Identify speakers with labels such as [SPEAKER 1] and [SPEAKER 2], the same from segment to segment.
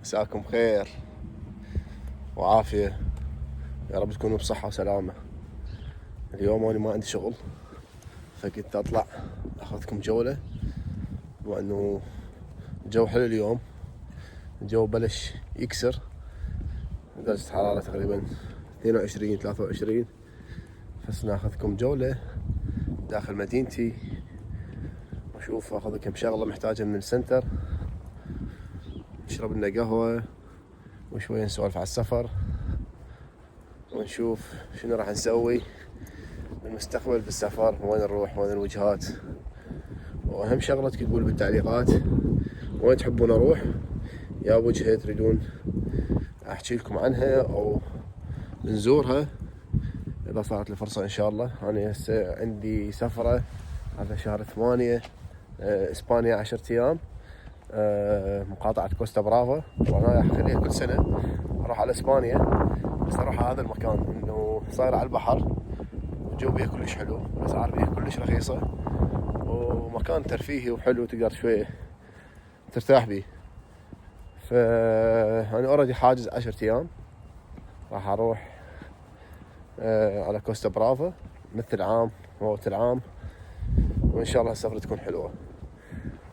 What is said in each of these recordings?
[SPEAKER 1] مساكم خير وعافية، يا رب تكونوا بصحة وسلامة. اليوم أنا ما عندي شغل، فقلت أطلع أخذكم جولة، وأنه الجو حلو اليوم. الجو بلش يكسر، درجة حرارة تقريبا 22-23. فصرنا أخذكم جولة داخل مدينتي، وأشوف أخذ كم شغلة محتاجة من السنتر، نشرب لنا قهوة وشوية نسولف على السفر، ونشوف شنو راح نسوي بالمستقبل بالسفر، وين نروح وين الوجهات. واهم شغله تكتبون بالتعليقات وين تحبون اروح، يا وجهه تريدون احكي لكم عنها او نزورها اذا صارت لي فرصه ان شاء الله. انا هسه عندي سفره هذا شهر 8 اسبانيا 10 ايام، مقاطعه كوستا برافا. طبعا انا اخليها كل سنه اروح على اسبانيا، بس اروح على هذا المكان انه صاير على البحر، الجو بيه كلش حلو، الاسعار بيه كلش رخيصه، ومكان ترفيهي وحلو تقدر شويه ترتاح بيه. فأنا اوريدي حاجز 10 ايام، راح اروح على كوستا برافا مثل عام موت العام، وان شاء الله السفرة تكون حلوة.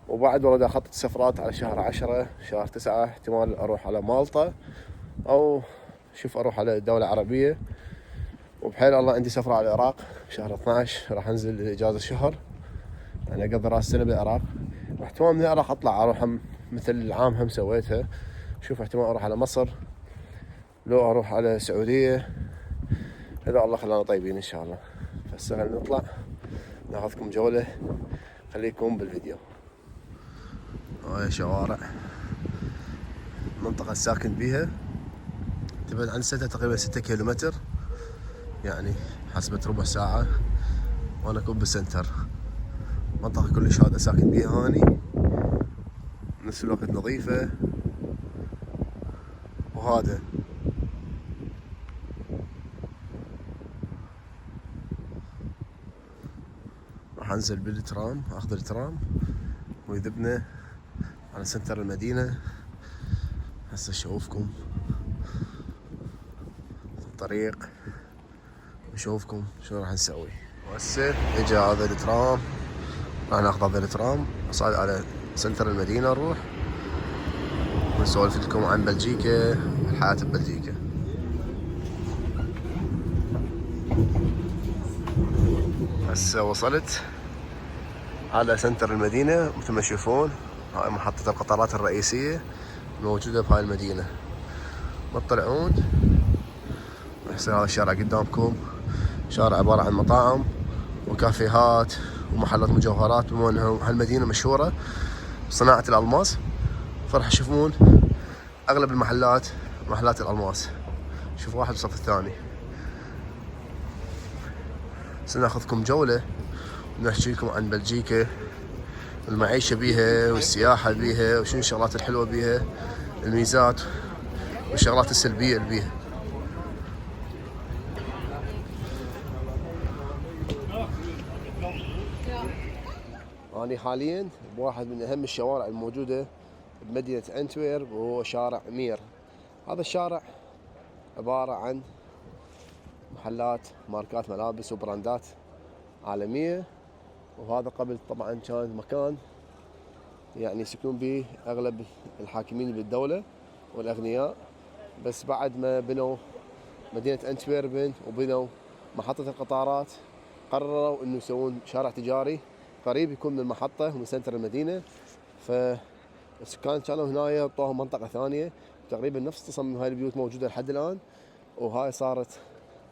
[SPEAKER 1] وبعد والله اخطط سفرات على شهر 10 شهر 9، احتمال اروح على مالطا او شوف اروح على دولة عربية. وبحيل الله عندي سفرة على العراق شهر 12، راح انزل اجازة شهر، انا اقضي راس السنة بالعراق، واحتمال من العراق اطلع اروح مثل العام هم سويتها، شوف احتمال اروح على مصر لو اروح على السعودية، اذا الله خلانا طيبين ان شاء الله. فالسنة نطلع ناخذكم جولة، خليكم بالفيديو. هاي شوارع المنطقة الساكن بيها، تبعد عن السنتر تقريبا 6 كيلومتر، يعني حسبت ربع ساعة وانا اكون بالسنتر. منطقة كلش هذا ساكن بيها هاني، نفس الوقت نظيفة. وهذا راح انزل بالترام، اخذ الترام ويذبنا على سنتر المدينة. هسه اشوفكم الطريق، نشوفكم شنو راح نسوي. وهسه اجا هذا الترام، راح ناخذ هذا الترام صعد على سنتر المدينة، نروح ونسولف لكم عن بلجيكا والحياة ببلجيكا. هسه وصلت على سنتر المدينة، مثل ما تشوفون هاي محطة القطارات الرئيسية الموجودة بهاي المدينة. ما تطلعون يصير هذا الشارع قدامكم، شارع عبارة عن مطاعم وكافيهات ومحلات مجوهرات، بما انه هالمدينة مشهورة بصناعة الألماس، فراح تشوفون أغلب المحلات محلات الألماس. شوف واحد بالصف الثاني. سناخذكم جولة ونحكي لكم عن بلجيكا، المعيشة بيها والسياحة بيها وشنو الشغلات الحلوة بيها، الميزات والشغلات السلبية اللي بيها. أنا حاليا بواحد من أهم الشوارع الموجودة بمدينة أنتويرب، وهو شارع مير. هذا الشارع عبارة عن محلات ماركات ملابس وبراندات عالمية، وهذا قبل طبعا كان مكان يعني يسكنون به أغلب الحاكمين بالدولة والأغنياء، بس بعد ما بنوا مدينة أنتويربن وبنوا محطة القطارات قرروا إنه يسوون شارع تجاري قريب يكون من المحطة ومن سنتر المدينة. فالسكان كانوا هنا طوهم منطقة ثانية تقريبا نفس تصميم هاي البيوت موجودة لحد الآن، وهاي صارت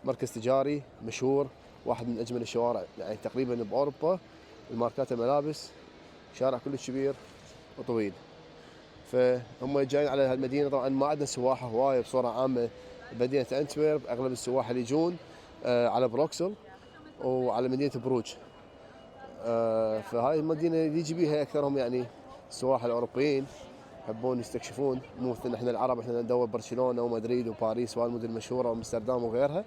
[SPEAKER 1] مركز تجاري مشهور، واحد من أجمل الشوارع يعني تقريبا بأوروبا الماركات الملابس، شارع كلش كبير وطويل. فهم جايين على هالمدينة. طبعا ما عندنا سواحة هواية بصورة عامة بمدينة أنتويرب، أغلب السواح اللي يجون على بروكسل وعلى مدينة بروج. فهاي المدينة اللي يجي بيها أكثرهم يعني السواح الأوروبيين يحبون يستكشفون، مو مثل احنا العرب احنا ندور برشلونة ومدريد وباريس وهالمدن المشهورة وامستردام وغيرها.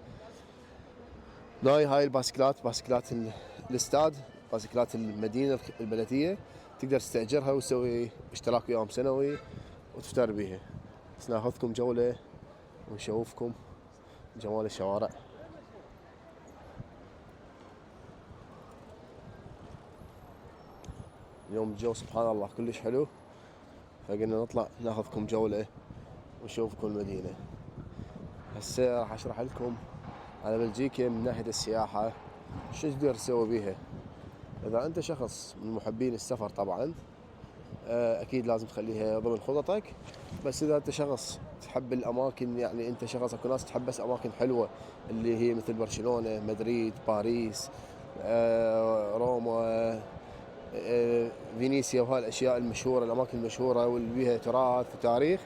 [SPEAKER 1] هاي الباسكلات، باسكلات الاستاد، باسكلات المدينة البلدية، تقدر تستأجرها وتسوي اشتراك وياهم سنوي وتفتر بيها. بس ناخذكم جولة ونشوفكم جمال الشوارع. اليوم الجو سبحان الله كلش حلو، فقلنا نطلع ناخذكم جولة ونشوفكم المدينة. هسه راح اشرح لكم على بلجيكا من ناحية السياحة شو تقدر تسوي بيها. اذا انت شخص من محبين السفر طبعا اكيد لازم تخليها ضمن خططك، بس اذا انت شخص تحب الاماكن، يعني انت شخص، اكو ناس تحب بس اماكن حلوة اللي هي مثل برشلونة، مدريد، باريس، روما، فينيسيا، وهالاشياء المشهورة، الاماكن المشهورة واللي بيها تراث وتاريخ،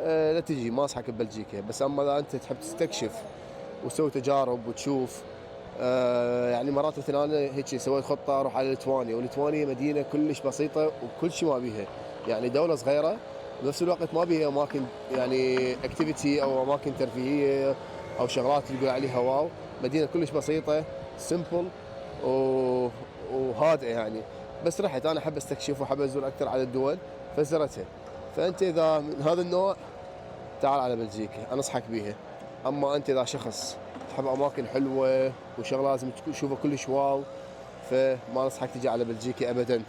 [SPEAKER 1] لا تجي ما انصحك ببلجيكا. بس اما اذا انت تحب تستكشف وتسوي تجارب وتشوف، يعني مرات مثلا انا هيك سويت خطه اروح على ليتوانيا، وليتوانيا مدينه كلش بسيطه وكل شيء ما بيها، يعني دوله صغيره بنفس الوقت ما بيها اماكن يعني اكتيفيتي او اماكن ترفيهيه او شغلات تقول عليها واو. مدينه كلش بسيطه سمبل وهادئه يعني. بس رحت انا احب استكشف واحب ازور اكثر على الدول فزرتها. فانت اذا من هذا النوع تعال على بلجيكا انصحك بيها. اما انت اذا شخص تحب اماكن حلوه وشغله لازم تشوفها كلش واو، فما انصحك تجي على بلجيكا ابدا.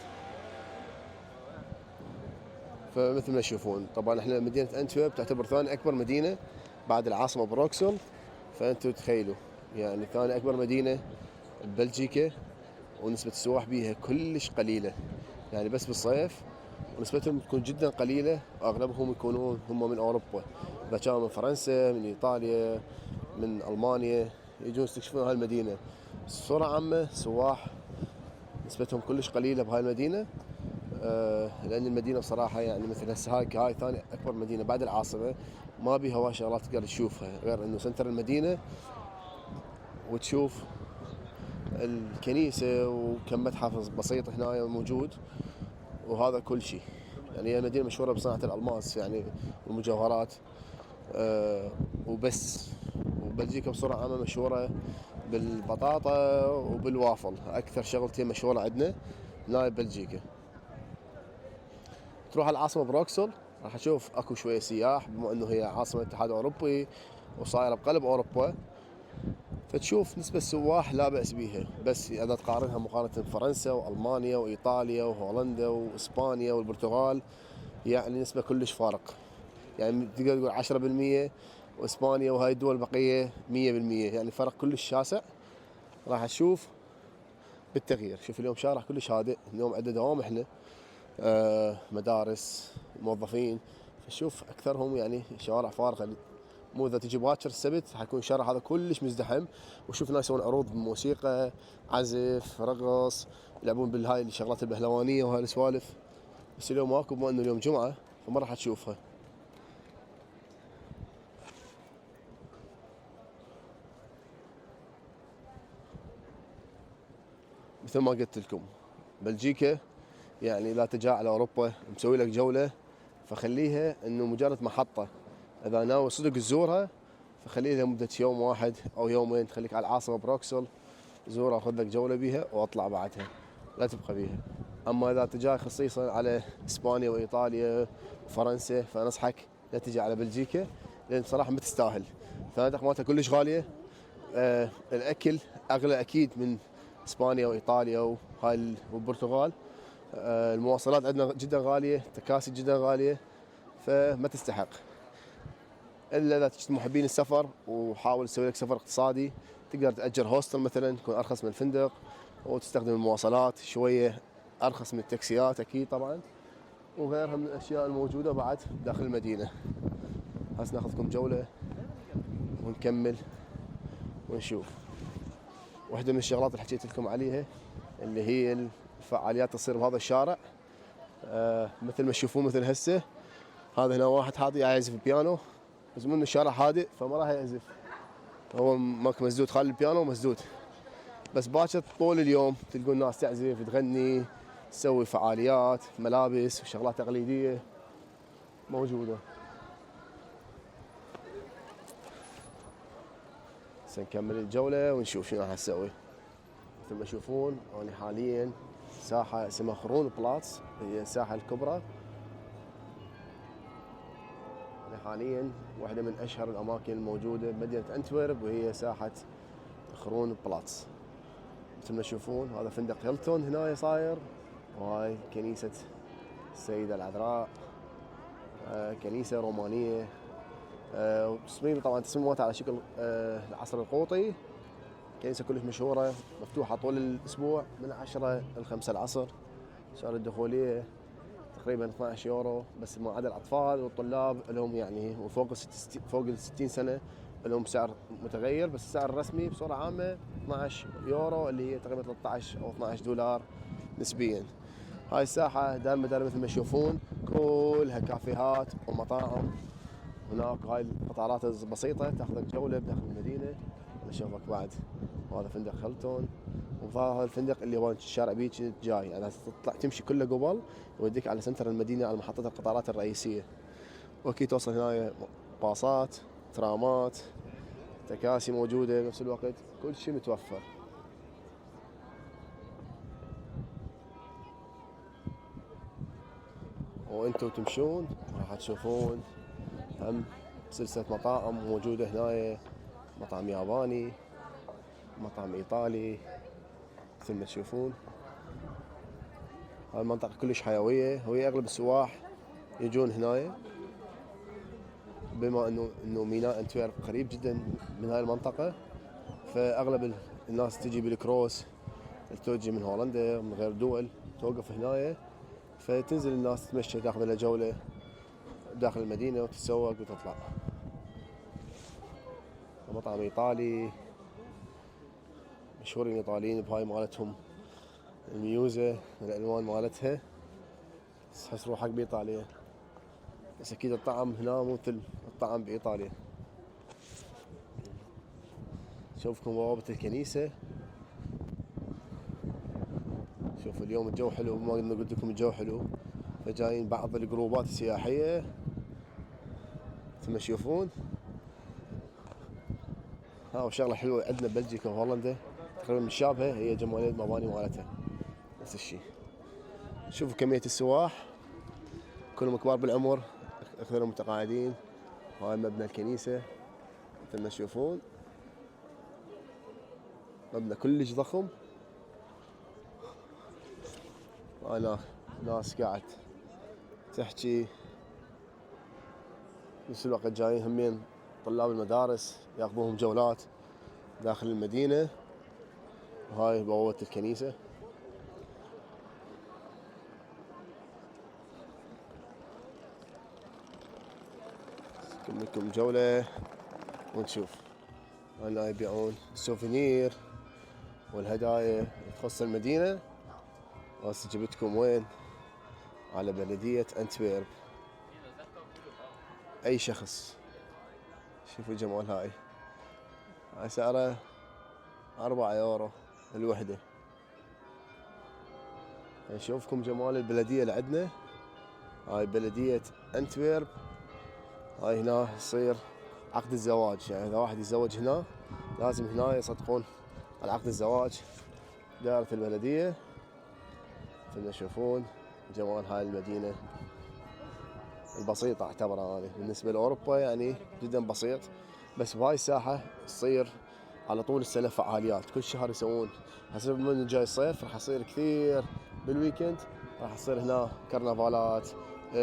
[SPEAKER 1] فمثل ما تشوفون طبعا احنا مدينه انتورب تعتبر ثاني اكبر مدينه بعد العاصمه بروكسل. فانتم تخيلوا يعني ثاني اكبر مدينه ببلجيكا، ونسبه السواح بيها كلش قليله، يعني بس بالصيف ونسبتهم تكون جدا قليله، واغلبهم يكونون هم من اوروبا، اذا كانوا من فرنسا، من ايطاليا، من المانيا، يجون يستكشفون هاي المدينه. بصوره عامه سواح نسبتهم كلش قليله بهاي المدينه. لان المدينه بصراحه يعني مثل هسه هاي ثاني اكبر مدينه بعد العاصمه، ما بيها هواي شغلات تقدر تشوفها غير انه سنتر المدينه وتشوف الكنيسه وكم متحف بسيط هنا موجود، وهذا كل شيء. يعني هي مدينه مشهوره بصناعه الالماس يعني والمجوهرات وبس. وبلجيكا بصوره عامه مشهوره بالبطاطا وبالوافل، اكثر شغلتين مشهوره عندنا هنا ببلجيكا. تروح على العاصمه بروكسل راح تشوف اكو شويه سياح، بما انه هي عاصمه الاتحاد الاوروبي وصايره بقلب اوروبا، فتشوف نسبة سواح لا بأس بيها. بس إذا تقارنها مقارنة فرنسا وألمانيا وإيطاليا وهولندا وإسبانيا والبرتغال، يعني نسبة كلش فارق. يعني تقدر تقول 10%، وإسبانيا وهاي الدول البقية 100%، يعني فرق كلش شاسع. راح تشوف بالتغيير. شوف اليوم شارع كلش هادئ، اليوم عندنا دوام احنا، مدارس، موظفين، فشوف أكثرهم يعني شوارع فارغة. مو اذا تجي باكر السبت حيكون الشارع هذا كلش مزدحم، وشوف ناس يسوون عروض موسيقى، عزف، رقص، يلعبون بالهاي الشغلات البهلوانيه وهاي السوالف. بس اليوم ماكو، بما انه اليوم جمعه فما راح تشوفها. مثل ما قلت لكم بلجيكا يعني اذا تجي على اوروبا مسوي لك جوله، فخليها انه مجرد محطه. اذا ناوي صدق تزورها فخليها لمده يوم واحد او يومين، تخليك على العاصمه بروكسل، زورها وخذ لك جوله بيها واطلع بعدها، لا تبقى بيها. اما اذا تجي خصيصا على اسبانيا وايطاليا وفرنسا فانصحك لا تجي على بلجيكا، لان صراحه ما تستاهل. فنادق مالتها كلش غاليه، الاكل اغلى اكيد من اسبانيا وايطاليا وهاي والبرتغال. المواصلات عندنا جدا غاليه، التكاسي جدا غاليه، فما تستحق. الا اذا كنت محبين السفر وحاول تسوي لك سفر اقتصادي، تقدر تاجر هوستل مثلا يكون ارخص من الفندق، وتستخدم المواصلات شويه ارخص من التاكسيات اكيد طبعا، وغيرها من الاشياء الموجوده بعد داخل المدينه. هسه ناخذكم جوله ونكمل ونشوف. واحده من الشغلات اللي حكيت لكم عليها اللي هي الفعاليات تصير بهذا الشارع. مثل ما تشوفون مثل هسه هذا هنا واحد حاضي يعزف بيانو، بس من الشارع هادئ فما راح يعزف، هو ماك مسدود، خالي البيانو مسدود. بس باكر طول اليوم تلقون ناس تعزف تغني تسوي فعاليات، ملابس وشغلات تقليديه موجوده. سنكمل الجوله ونشوف شنو راح نسوي. مثل ما تشوفون انا حاليا ساحه اسمها خرون بلاتس، هي الساحه الكبرى حاليا واحدة من أشهر الأماكن الموجودة بمدينة أنتورب، وهي ساحة خرون بلاتس. مثل ما تشوفون هذا فندق هيلتون هنا صاير، وهاي كنيسة السيدة العذراء، كنيسة رومانية، تصميم طبعا تصميمات على شكل العصر القوطي. كنيسة كلش مشهورة، مفتوحة طول الأسبوع من 10 ل 5 العصر. سعر الدخولية تقريبا 12 يورو، بس ما عدا الأطفال والطلاب لهم يعني وفوق فوق ال 60 سنة لهم سعر متغير، بس السعر الرسمي بصورة عامة 12 يورو اللي هي تقريبا 13 أو 12 دولار نسبيا. هاي الساحة دار مدار مثل ما تشوفون كلها كافيهات ومطاعم هناك. هاي القطارات البسيطة تاخذك جولة بداخل المدينة. نشوفك بعد. وهذا فندق هيلتون، وهذا الفندق اللي هو شارع بيتش جاي، يعني تطلع تمشي كله قبل يوديك على سنتر المدينة على محطة القطارات الرئيسية. واكيد توصل هنا باصات، ترامات، تكاسي موجودة بنفس الوقت، كل شيء متوفر. وانتم تمشون راح تشوفون هم سلسلة مطاعم موجودة هنا، مطعم ياباني، مطعم ايطالي. مثل ما تشوفون هاي المنطقة كلش حيوية، وهي اغلب السواح يجون هنا بما انه ميناء انتويرب قريب جدا من هاي المنطقة، فاغلب الناس تجي بالكروس تجي من هولندا من غير دول توقف هنا، فتنزل الناس تتمشى تاخذ لها جولة داخل المدينة وتتسوق وتطلع. مطعم ايطالي مشهورين الايطاليين بهاي مالتهم الميوزة الالوان مالتها، تحس روحك بايطاليا، بس اكيد الطعم هنا مو مثل الطعم بايطاليا. شوفكم بوابة الكنيسة. شوفوا اليوم الجو حلو، ما قلت لكم الجو حلو، فجايين بعض الجروبات السياحية مثل ما تشوفون. وشغلة حلوة عندنا ببلجيكا وهولندا تقريبا مشابهة، هي جمالية المباني مالتها نفس الشيء. شوفوا كمية السواح كلهم كبار بالعمر، اكثرهم متقاعدين. هاي مبنى الكنيسة مثل ما تشوفون، مبنى كلش ضخم. هاي ناس قاعد تحكي، نفس الوقت جايين همين طلاب المدارس ياخذوهم جولات داخل المدينة. وهاي بوابة الكنيسة. نكمل لكم جولة ونشوف. هنا يبيعون السوفينير والهدايا تخص المدينة. هسه جبتكم وين؟ على بلدية أنتويرب. أي شخص شوفوا جمال هاي سعره 4 يورو الوحدة. نشوفكم جمال البلدية اللي عندنا. هاي بلدية أنتويرب. هاي هنا يصير عقد الزواج، يعني إذا واحد يتزوج هنا لازم هنا يصدقون على عقد الزواج. دائرة البلدية مثل ما تشوفون جمال هاي المدينة البسيطة اعتبرها أنا بالنسبة لأوروبا يعني جدا بسيط، بس بهاي الساحة تصير على طول السنة فعاليات، كل شهر يسوون. حسب من جاي الصيف راح يصير كثير بالويكند، راح يصير هنا كرنفالات،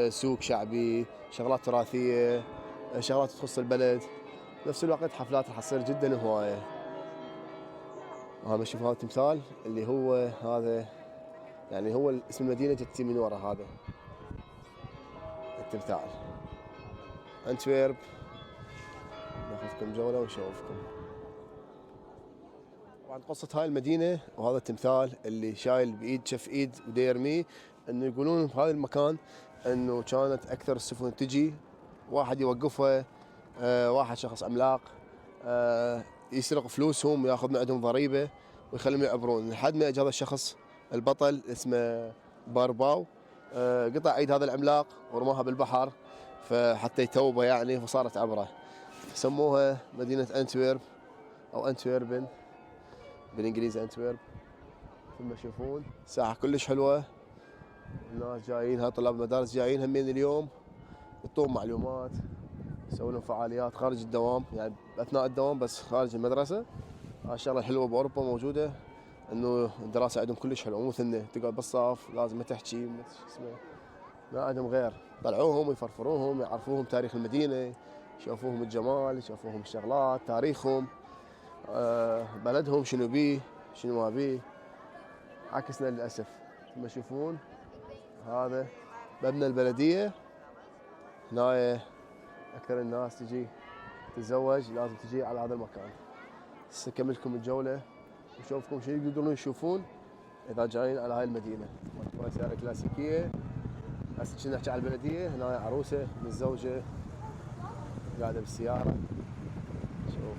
[SPEAKER 1] سوق شعبي، شغلات تراثية، شغلات تخص البلد. نفس الوقت حفلات راح تصير جدا هواية. شوف هذا التمثال اللي هو هذا يعني هو اسم المدينة جتي من ورا هذا التمثال. أنتويرب ناخذكم جولة ونشوفكم. طبعا قصة هاي المدينة وهذا التمثال اللي شايل بإيد شف إيد وديرمي، إنه يقولون بهذا المكان إنه كانت أكثر السفن تجي، واحد يوقفها واحد شخص عملاق يسرق فلوسهم وياخذ من عندهم ضريبة ويخليهم يعبرون، لحد ما اجى هذا الشخص البطل اسمه بارباو قطع ايد هذا العملاق ورماها بالبحر فحتى يتوبه يعني، فصارت عبره. سموها مدينة أنتويرب أو أنتويربن بالإنجليزي أنتويرب. ثم تشوفون ساحة كلش حلوة، الناس جايين، هاي طلاب المدارس جايين همين اليوم يعطون معلومات يسوون لهم فعاليات خارج الدوام، يعني اثناء الدوام بس خارج المدرسه. هاي الشغله الحلوه باوروبا موجوده، انه الدراسه عندهم كلش حلوه، مو مثلنا تقعد بالصف لازم ما تحكي شو اسمه. ما عندهم غير، طلعوهم ويفرفروهم يعرفوهم تاريخ المدينه، يشوفوهم الجمال، يشوفوهم الشغلات، تاريخهم، بلدهم شنو بيه شنو ما بيه. عكسنا للاسف. ثم تشوفون هذا مبنى البلديه. هنا اكثر الناس تجي تتزوج لازم تجي على هذا المكان. هسه اكملكم الجوله وشوفكم شنو يقدرون يشوفون اذا جايين على هاي المدينه. ماكو سياره كلاسيكيه. هسه كنا نحكي على البلديه. هنا عروسه متزوجه قاعده بالسياره. شوف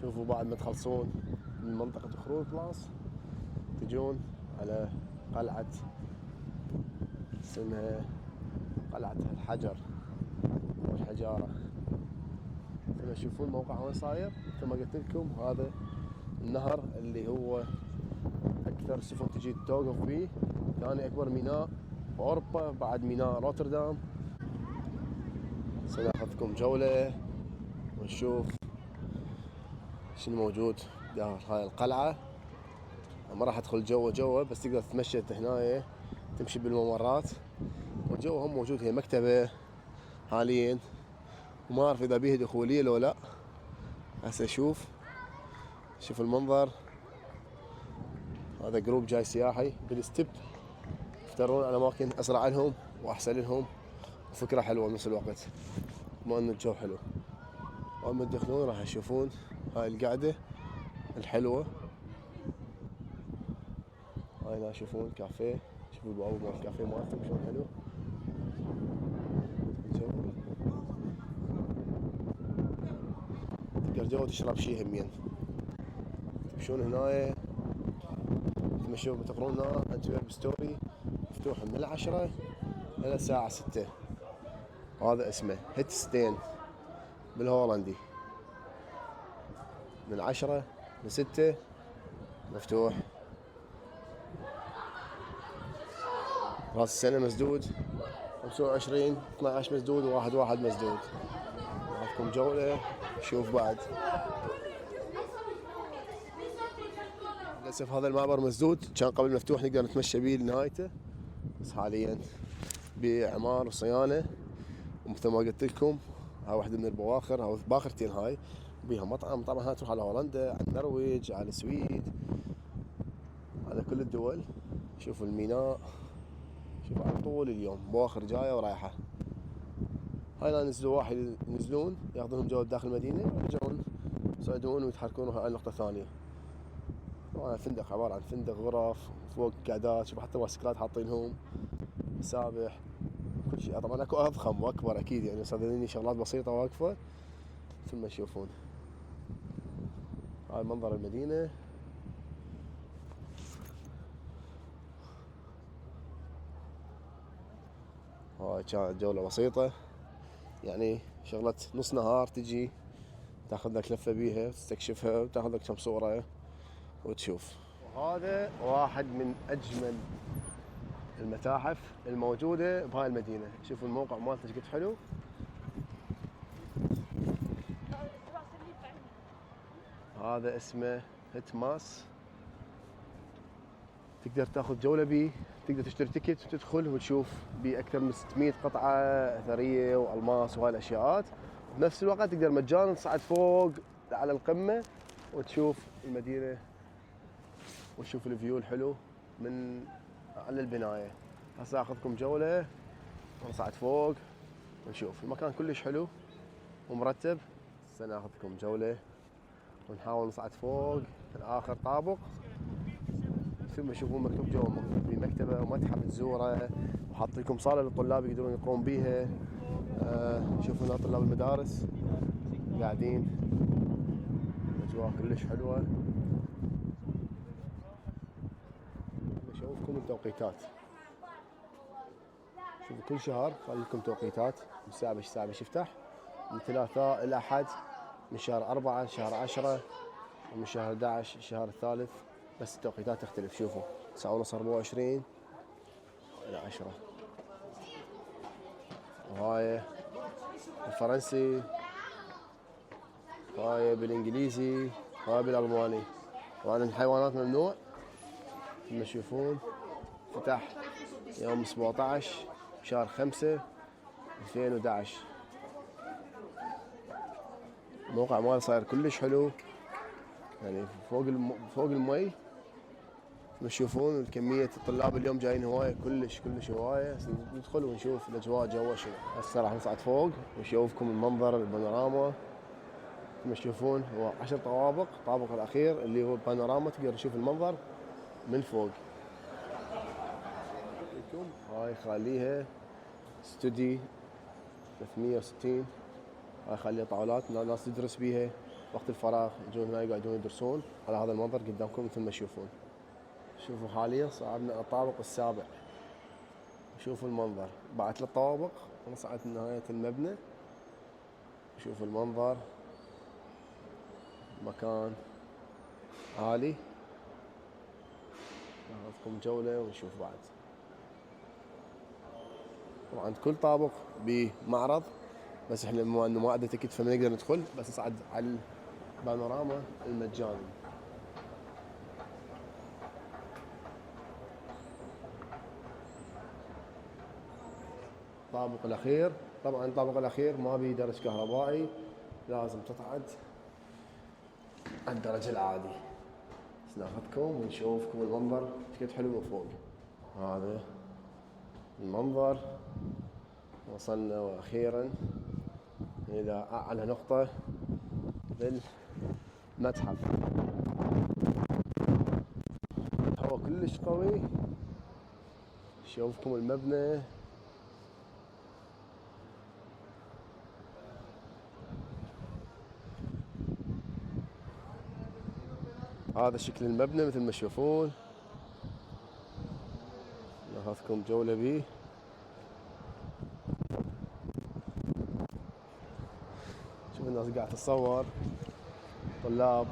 [SPEAKER 1] شوفوا بعد ما تخلصون من منطقه خروج بلاص تجون على قلعه اسمها قلعه الحجر والحجاره. ثم تشوفون موقع وين صاير. مثل ما قلت لكم هذا النهر اللي هو اكثر سفن تجي توقف به. ثاني اكبر ميناء باوروبا بعد ميناء روتردام. سناخذكم جوله ونشوف شنو موجود داخل هاي القلعه. ما راح ادخل جوا بس تقدر تتمشى هنا، تمشي بالممرات. والجو هم موجود، هي مكتبه حاليا وما اعرف اذا بيه دخوليه لو لا. هسه شوف المنظر. هذا جروب جاي سياحي بالستيب، يفترون على اماكن اسرع لهم واحسن لهم، وفكره حلوه بنفس الوقت، بما انه الجو حلو. اول ما تدخلون راح تشوفون هاي القعده الحلوه. هاي هنا تشوفون كافيه. شوفوا البوابه مال الكافيه مالتهم شلون حلو. تقدر جوا تشرب شي همين. تمشون هنا تمشون تقرون هنا انتويرب ستوري مفتوح من 10 الى الساعة 6. هذا اسمه هيت ستين بالهولندي. من 10 ل 6 مفتوح. راس السنة مسدود. 25 12 مسدود واحد مسدود. ناخذكم جولة شوف بعد. للأسف هذا المعبر مسدود، كان قبل مفتوح نقدر نتمشى بيه لنهايته، بس حاليا بإعمار وصيانة. ومثل ما قلت لكم هاي واحدة من البواخر أو باخرتين هاي بيها مطعم. طبعا هاي تروح على هولندا، على النرويج، على السويد، على كل الدول. شوفوا الميناء، شوف على طول اليوم بواخر جاية ورايحة. هاي لا نزلوا واحد ينزلون ياخذونهم جولة داخل المدينة ويرجعون يصعدون ويتحركون على النقطة الثانية. طبعا الفندق عبارة عن فندق غرف فوق قعدات. شوف حتى باسكلات حاطينهم، مسابح، كل شيء. طبعا اكو اضخم واكبر اكيد، يعني صدقوني شغلات بسيطة واقفة. ثم تشوفون هاي منظر المدينة. هاي كانت جولة بسيطة، يعني شغلة نص نهار تجي تاخذ لك لفة بيها تستكشفها وتاخذ لك كم صورة وتشوف. وهذا واحد من اجمل المتاحف الموجودة بهاي المدينة. شوفوا الموقع مالته ايش قد حلو. هذا اسمه هتماس. تقدر تاخذ جولة بيه، تقدر تشتري تيكت وتدخل وتشوف بيه اكثر من 600 قطعة اثرية والماس وهاي الاشياء. بنفس الوقت تقدر مجانا تصعد فوق على القمة وتشوف المدينة وتشوف الفيو الحلو من على البناية. هسه اخذكم جولة ونصعد فوق ونشوف المكان كلش حلو ومرتب. هسه ناخذكم جولة ونحاول نصعد فوق اخر طابق. ثم يشوفون مكتوب جوا بمكتبة ومتحف تزوره، وحاط لكم صالة للطلاب يقدرون يقرون بيها. شوفوا هنا طلاب المدارس قاعدين، الاجواء كلش حلوة. اشوفكم التوقيتات. شوفوا كل شهر خلي لكم توقيتات من الساعة باش يفتح، من ثلاثاء الى احد، من شهر 4 لشهر 10، ومن شهر 11 الشهر الثالث بس التوقيتات تختلف. شوفوا 9:30 24 إلى 10. وهاي الفرنسي، هاي بالانجليزي، هاي بالالماني. طبعا الحيوانات ممنوع مثل تشوفون. فتح يوم 17 شهر 5 2011. الموقع ماله صاير كلش حلو، يعني فوق المي. تشوفون كمية الطلاب اليوم جايين هواية، كلش هواية. ندخل ونشوف الأجواء جوا شنو. هسه راح نصعد فوق ونشوفكم المنظر البانوراما. تشوفون هو 10 طوابق، الطابق الأخير اللي هو البانوراما تقدر تشوف المنظر من فوق. هاي خليها استودي 360. هاي خليها طاولات الناس تدرس بيها وقت الفراغ، يجون هنا يقعدون يدرسون على هذا المنظر قدامكم مثل ما تشوفون. شوفوا حاليا صعدنا الطابق السابع. شوفوا المنظر بعد 3 طوابق ونصعد نهاية المبنى. شوفوا المنظر، مكان عالي. ناخذكم جولة ونشوف بعد. طبعا كل طابق بمعرض، بس احنا بما انه ما عندنا تكت فما نقدر ندخل، بس نصعد على البانوراما المجاني. الطابق الأخير، طبعا الطابق الأخير ما بيه درج كهربائي، لازم تصعد على الدرج العادي. بس ناخذكم ونشوفكم المنظر كيف حلو من فوق. هذا المنظر. وصلنا وأخيرا إلى أعلى نقطة بالمتحف. الهواء كلش قوي. شوفكم المبنى. هذا شكل المبنى مثل ما تشوفون. ناخذكم جولة بيه. شوف الناس قاعدة تتصور، طلاب.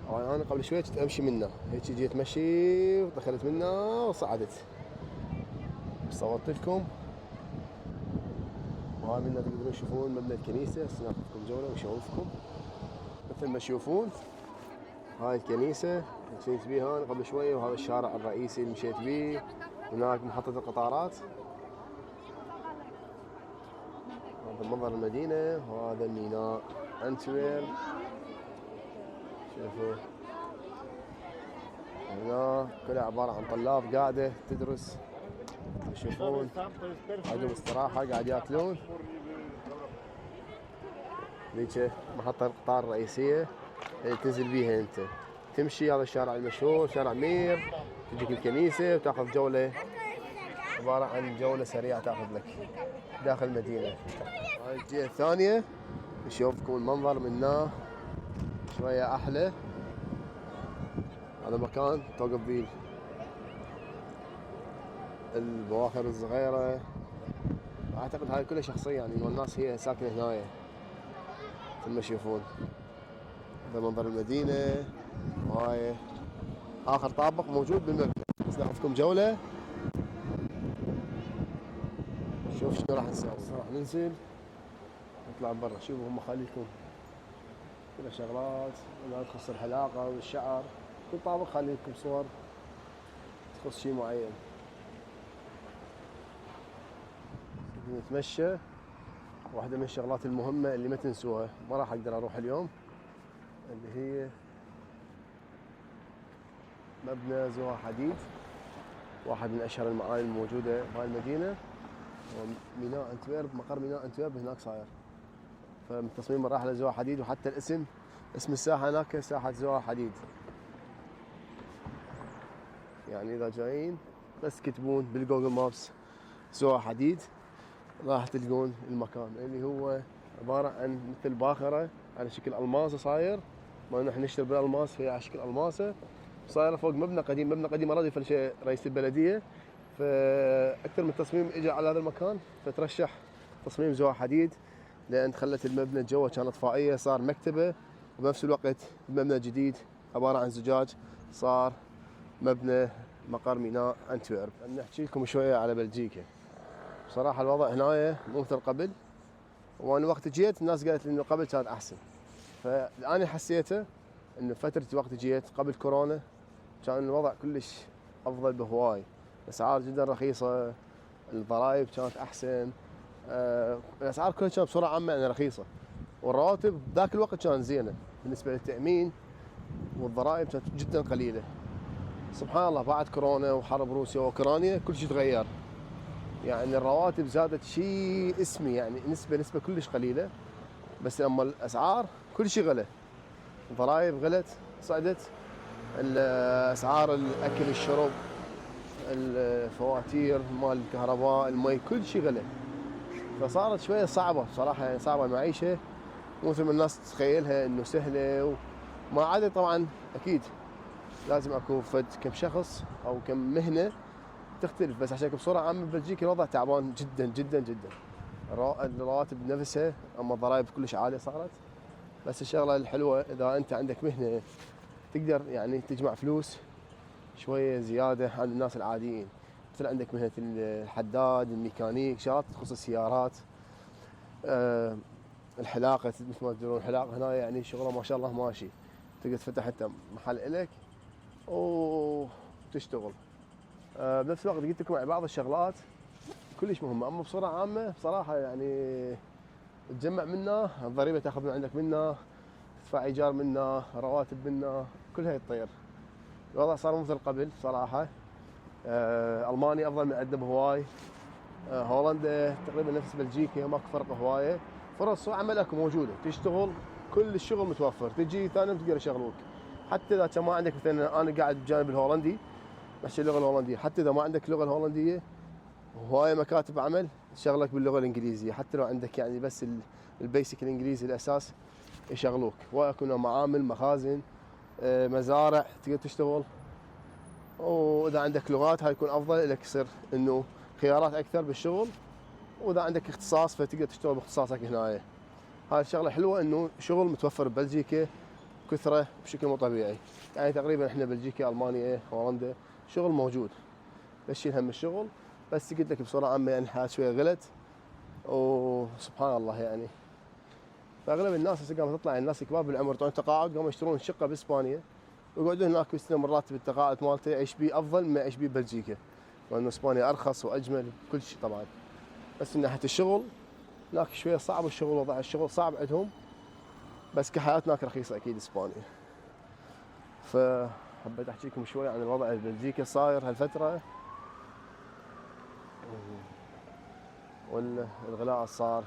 [SPEAKER 1] طبعا انا قبل شوي كنت امشي منه، هيك جيت مشي ودخلت منه وصعدت. صورت لكم. وهاي منه تقدرون تشوفون مبنى الكنيسة. هسه ناخذكم جولة ونشوفكم مثل ما تشوفون. هاي الكنيسة مشيت بيها انا قبل شوي، وهذا الشارع الرئيسي اللي مشيت بيه. هناك محطة القطارات. هذا منظر المدينة، وهذا ميناء أنتويرب. شوفوا هنا كلها عبارة عن طلاب قاعدة تدرس. تشوفون عندهم استراحة قاعد ياكلون. ذيك محطة القطار الرئيسية اللي تنزل بيها انت. تمشي هذا الشارع المشهور شارع مير، تجيك الكنيسة وتاخذ جولة، عبارة عن جولة سريعة تاخذ لك داخل المدينة. هاي الجهة الثانية نشوفكم المنظر منه شوية أحلى. هذا مكان توقف بيه البواخر الصغيرة. أعتقد هاي كلها شخصية، يعني الناس هي ساكنة هنايا مثل ما تشوفون. هذا منظر المدينة. وهاي آخر طابق موجود بالمبنى. بس ناخذكم جولة شوف شنو راح نسوي. راح ننزل نطلع برا. شوفوا هم خليكم كلها شغلات لا تخص الحلاقة والشعر. كل طابق خلي لكم صور تخص شيء معين. نتمشى. واحدة من الشغلات المهمة اللي ما تنسوها، ما راح اقدر اروح اليوم، اللي هي مبنى زها حديد، واحد من اشهر المعالم الموجودة بهاي المدينة. وميناء أنتويرب، مقر ميناء أنتويرب هناك صاير. فمن تصميم الراحلة زها حديد، وحتى الاسم، اسم الساحة هناك ساحة زها حديد. يعني إذا جايين بس كتبون بالجوجل مابس زها حديد راح تلقون المكان، اللي هو عبارة عن مثل باخرة على شكل ألماسة صاير. ما نحن نشتري بالألماس، هي على شكل ألماسة صايرة فوق مبنى قديم. مبنى قديم أراضي فلشة رئيس البلدية، فأكثر من تصميم إجا على هذا المكان، فترشح تصميم زها حديد لأن خلت المبنى جوا كانت فائية، صار مكتبة وبنفس الوقت مبنى جديد عبارة عن زجاج صار مبنى مقر ميناء أنتويرب. نحكي لكم شوية على بلجيكا. بصراحة الوضع هنا مو مثل قبل، وأنا وقت جيت الناس قالت لي إنه قبل كان أحسن، فأنا حسيته إنه فترة وقت جيت قبل كورونا كان الوضع كلش أفضل بهواي، الأسعار جدا رخيصة، الضرائب كانت أحسن، الأسعار كلها كانت بصورة عامة يعني رخيصة، والرواتب ذاك الوقت كانت زينة بالنسبة للتأمين، والضرائب كانت جدا قليلة. سبحان الله بعد كورونا وحرب روسيا وأوكرانيا كل شيء تغير، يعني الرواتب زادت شيء اسمي، يعني نسبة كلش قليلة، بس لما الأسعار كل شيء غلى، الضرائب غلت صعدت، الأسعار الأكل الشرب الفواتير مال الكهرباء المي كل شيء غلى، فصارت شوية صعبة بصراحة، يعني صعبة المعيشة مو مثل ما الناس تتخيلها إنه سهلة، وما عدا طبعا أكيد لازم أكون فد كم شخص أو كم مهنة تختلف، بس عشان بصورة عامة بلجيكا الوضع تعبان جدا جدا جدا، الرواتب نفسها، أما الضرائب كلش عالية صارت. بس الشغلة الحلوة إذا أنت عندك مهنة تقدر يعني تجمع فلوس شوية زيادة عن الناس العاديين، مثل عندك مهنة الحداد، الميكانيك، شغلات تخص السيارات، الحلاقة مثل ما تدرون الحلاقة هنا يعني شغله ما شاء الله ماشي، تقدر تفتح حتى محل إلك وتشتغل. بنفس الوقت قلت لكم يعني بعض الشغلات كلش مهمة، أما بصورة عامة بصراحة يعني تجمع منا الضريبة تاخذ من عندك منا، تدفع إيجار منا، رواتب منا، كلها يطير. الوضع صار مثل قبل صراحة. ألمانيا أفضل من عندنا بهواي، هولندا تقريبا نفس بلجيكا ماكو فرق هواية، فرص عمل اكو موجودة، تشتغل كل الشغل متوفر، تجي ثاني يوم تقدر يشغلوك، حتى إذا كان ما عندك مثلا أنا قاعد بجانب الهولندي بحكي اللغة الهولندية، حتى إذا ما عندك اللغة الهولندية هواية مكاتب عمل تشغلك باللغة الإنجليزية، حتى لو عندك يعني بس البيسك الإنجليزي الأساس يشغلوك، ويكون معامل مخازن مزارع تقدر تشتغل، واذا عندك لغات هاي يكون افضل لك، يصير انه خيارات اكثر بالشغل، واذا عندك اختصاص فتقدر تشتغل باختصاصك هنا. هاي الشغله حلوه انه شغل متوفر ببلجيكا كثره بشكل مو طبيعي، يعني تقريبا احنا بلجيكا المانيا هولندا شغل موجود، بس شيل هم الشغل. بس قلت لك بصوره عامه يعني الحياه شويه غلت، وسبحان الله يعني فاغلب الناس هسه قامت تطلع، الناس الكبار بالعمر طبعا تقاعد قاموا يشترون شقه باسبانيا ويقعدون هناك ويستلمون مراتب التقاعد مالته، يعيش بيه افضل ما يعيش بيه بلجيكا، لانه اسبانيا ارخص واجمل كل شيء طبعا، بس من ناحيه الشغل هناك شويه صعب الشغل، وضع الشغل صعب عندهم، بس كحياه هناك رخيصه اكيد اسبانيا. فحبيت احكي لكم شوي عن الوضع ببلجيكا صاير هالفتره، والغلاء صار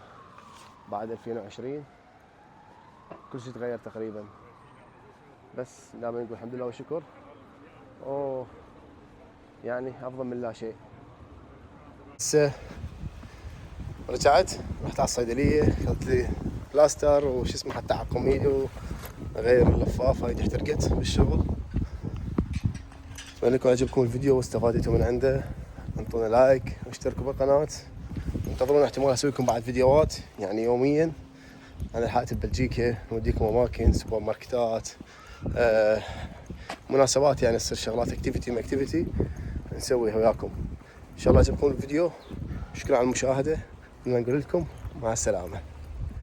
[SPEAKER 1] بعد 2020 كل شيء تغير تقريبا، بس دائما نقول الحمد لله والشكر، يعني افضل من لا شيء. هسه رجعت رحت على الصيدليه اخذت لي بلاستر وش اسمه حتى اعقم ايدي وغير اللفافه، ايدي احترقت بالشغل. اتمنى يكون عجبكم الفيديو واستفادتوا من عنده، انطونا لايك واشتركوا بالقناه، انتظرونا احتمال اسوي لكم بعد فيديوهات يعني يوميا عن الحياة ببلجيكا، نوديكم اماكن سوبر ماركتات، مناسبات، يعني تصير شغلات اكتيفيتي نسويها وياكم. ان شاء الله عجبكم الفيديو، شكرا على المشاهده، نقول لكم مع السلامه.